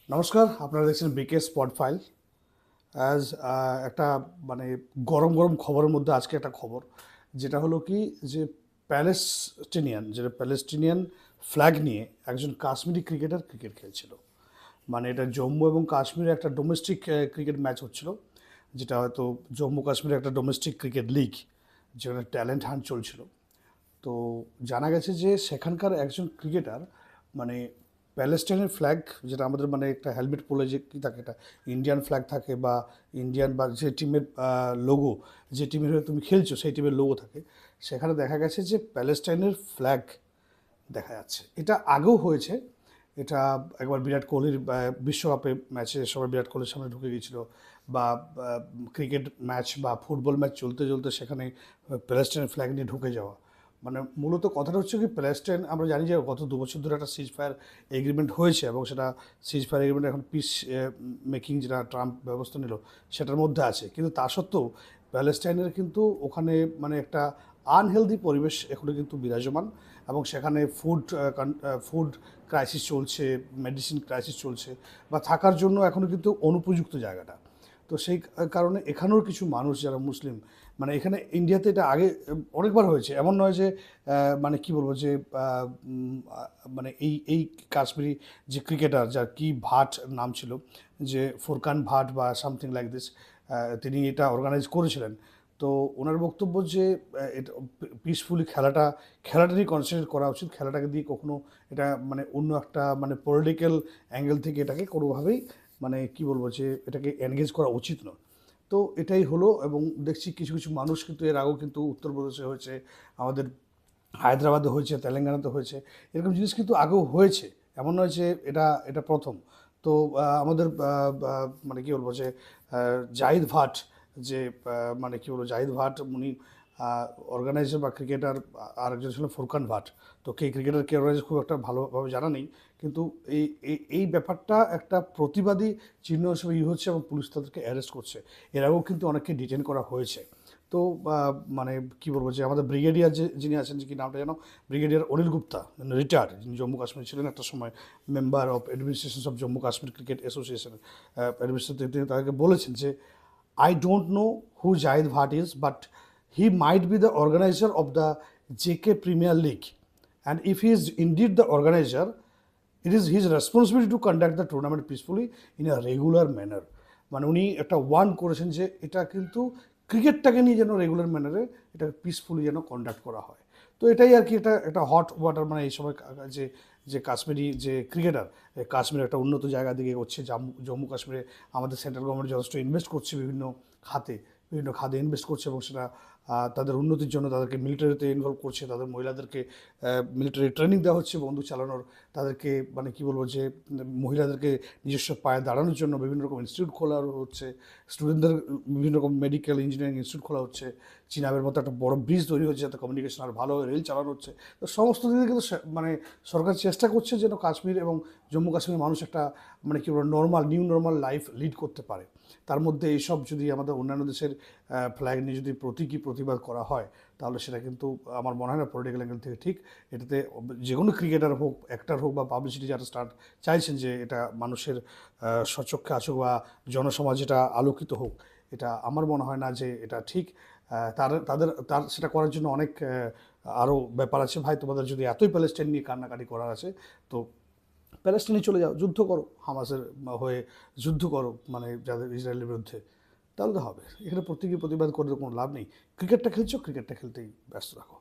নমস্কার, আপনারা দেখছেন বিকে স্পট ফাইল। অ্যাজ একটা মানে গরম গরম খবরের মধ্যে আজকে একটা খবর, যেটা হলো কি যে প্যালেস্টিনিয়ান ফ্ল্যাগ নিয়ে একজন কাশ্মীরি ক্রিকেটার ক্রিকেট খেলছিল। মানে এটা জম্মু এবং কাশ্মীরে একটা ডোমেস্টিক ক্রিকেট ম্যাচ হচ্ছিল, যেটা হয়তো জম্মু কাশ্মীরে একটা ডোমেস্টিক ক্রিকেট লিগ, যেখানে ট্যালেন্ট হান্ট চলছিল। তো জানা গেছে যে সেখানকার একজন ক্রিকেটার মানে প্যালেস্টাইনের ফ্ল্যাগ, যেটা আমাদের মানে একটা হেলমেট পরলে যে কী থাকে, এটা ইন্ডিয়ান ফ্ল্যাগ থাকে বা ইন্ডিয়ান বা যে টিমের লোগো, যে টিমের হয়ে তুমি খেলছো সেই টিমের লোগো থাকে, সেখানে দেখা গেছে যে প্যালেস্টাইনের ফ্ল্যাগ দেখা যাচ্ছে। এটা আগেও হয়েছে। এটা একবার বিরাট কোহলির বিশ্বকাপে ম্যাচে সবাই বিরাট কোহলির সামনে ঢুকে গিয়েছিল, বা ক্রিকেট ম্যাচ বা ফুটবল ম্যাচ চলতে চলতে সেখানে প্যালেস্টাইনের ফ্ল্যাগ নিয়ে ঢুকে যাওয়া। মানে মূলত কথাটা হচ্ছে কি, প্যালেস্টাইন আমরা জানি যে গত 2 বছর ধরে একটা সিজ ফায়ার এগ্রিমেন্ট হয়েছে, এবং সেটা সিজ ফায়ার এগ্রিমেন্ট এখন পিস মেকিং, যেটা ট্রাম্প ব্যবস্থা নিল সেটার মধ্যে আছে। কিন্তু তা সত্ত্বেও প্যালেস্টাইনের কিন্তু ওখানে মানে একটা আনহেলদি পরিবেশ এখনো কিন্তু বিরাজমান, এবং সেখানে ফুড ক্রাইসিস চলছে, মেডিসিন ক্রাইসিস চলছে, বা থাকার জন্য এখনও কিন্তু অনুপযুক্ত জায়গাটা। তো সেই কারণে এখানেও কিছু মানুষ যারা মুসলিম, মানে এখানে ইন্ডিয়াতে এটা আগে অনেকবার হয়েছে, এমন নয় যে মানে কি বলবো যে মানে এই কাশ্মীরি যে ক্রিকেটার, যার কি ভাট নাম ছিল, যে ফুরকান ভাট বা সামথিং লাইক দিস, তিনি এটা অর্গানাইজ করেছিলেন। তো ওনার বক্তব্য যে এটা পিসফুলি খেলাটা নিয়ে কনসেন্ট্রেট করা উচিত, খেলাটাকে দিয়ে কখনো এটা মানে অন্য একটা মানে পলিটিক্যাল অ্যাঙ্গেল থেকে এটাকে কোনোভাবেই মানে কি বলবো যে এটাকে এনগেজ করা উচিত নয়। তো এটাই হলো। এবং দেখছি কিছু কিছু মানুষ কিন্তু এর আগেও কিন্তু উত্তরপ্রদেশে হয়েছে, আমাদের হায়দ্রাবাদে হয়েছে, তেলেঙ্গানাতে হয়েছে, এরকম জিনিস কিন্তু আগেও হয়েছে, এমন নয় যে এটা এটা প্রথম। তো আমাদের মানে কী বলবো যে জাহিদ ভাট, যে মানে কী বলবো জাহিদ ভাট উনি অর্গানাইজার বা ক্রিকেটার, আর একজন ছিলেন ফুরকান ভাট। তো কে ক্রিকেটার কে অর্গানাইজার খুব একটা ভালোভাবে জানা নেই, কিন্তু এই এই ব্যাপারটা একটা প্রতিবাদী চিহ্ন হিসেবে হচ্ছে, এবং পুলিশ তাদেরকে অ্যারেস্ট করছে। এর আগেও কিন্তু অনেককে ডিটেন করা হয়েছে। তো মানে কি বলবো যে আমাদের ব্রিগেডিয়ার যিনি আছেন, যে কি নামটা যেন, ব্রিগেডিয়ার অনিল গুপ্তা, রিটায়ার্ড, যিনি জম্মু কাশ্মীর ছিলেন একটা সময়, member of administration of Jammu Kashmir cricket অ্যাসোসিয়েশনের অ্যাডমিনিস্ট্রেটর, তিনি তাদেরকে বলেছেন যে I don't know who Zahid Bhat is, but he might be the organiser of the JK premier league, and if he is indeed the organiser, it is his responsibility to conduct the tournament peacefully in a regular manner. মানে উনি একটা Warne করেছেন যে এটা কিন্তু ক্রিকেটটাকে নিয়ে যেন regular ম্যানারে এটা পিসফুলি যেন কন্ডাক্ট করা হয়। তো এটাই আর কি, এটা একটা হট ওয়াটার, মানে এই সময় যে যে কাশ্মীরি যে ক্রিকেটার, কাশ্মীর একটা উন্নত জায়গা দিকে এগোচ্ছে। জম্মু কাশ্মীরে আমাদের সেন্ট্রাল গভর্নমেন্ট যথেষ্ট ইনভেস্ট করছে, বিভিন্ন খাতে ইনভেস্ট করছে, এবং সেটা তাদের উন্নতির জন্য তাদেরকে মিলিটারিতে ইনভলভ করছে, তাদের মহিলাদেরকে মিলিটারি ট্রেনিং দেওয়া হচ্ছে বন্দুক চালানোর, তাদেরকে মানে কি বলবো যে মহিলাদেরকে নিজস্ব পায়ে দাঁড়ানোর জন্য বিভিন্ন রকম ইনস্টিটিউট খোলা হচ্ছে, স্টুডেন্টদের বিভিন্ন রকম মেডিকেল ইঞ্জিনিয়ারিং ইনস্টিটিউট খোলা হচ্ছে, চিনাবের মতো একটা বড় ব্রিজ তৈরি হচ্ছে যাতে কমিউনিকেশন আর ভালো রেল চালানো হচ্ছে। তো সমস্ত দিকে কিন্তু মানে সরকার চেষ্টা করছে যেন কাশ্মীর এবং জম্মু কাশ্মীরের মানুষ একটা মানে কি বলবো নিউ নর্মাল লাইফ লিড করতে পারে। তার মধ্যে এইসব যদি আমাদের অন্যান্য দেশের ফ্ল্যাগ নিয়ে যদি প্রতীকী প্রতিবাদ করা হয়, তাহলে সেটা কিন্তু আমার মনে হয় না পলিটিক্যাল অ্যাঙ্গেল থেকে ঠিক। এটাতে যে কোনো ক্রিকেটার হোক, অ্যাক্টার হোক, বা পাবলিসিটি যারা চাইছেন যে এটা মানুষের স্বচক্ষে আসুক বা জনসমাজ এটা আলোকিত হোক, এটা আমার মনে হয় না যে এটা ঠিক। তার সেটা করার জন্য অনেক আরও ব্যাপার আছে। ভাই, তোমাদের যদি এতই প্যালেস্টাইন নিয়ে কান্নাকাটি করার আছে, তো প্যালেস্টাইনে চলে যাও, যুদ্ধ করো, হামাসের হয়ে যুদ্ধ করো, মানে যাদের ইসরায়েলের বিরুদ্ধে, তাহলে তো হবে। এখানে প্রত্যেকে প্রতিবাদ করে কোনো লাভ নেই। ক্রিকেটটা খেলছো, ক্রিকেটটা খেলতেই ব্যস্ত রাখো।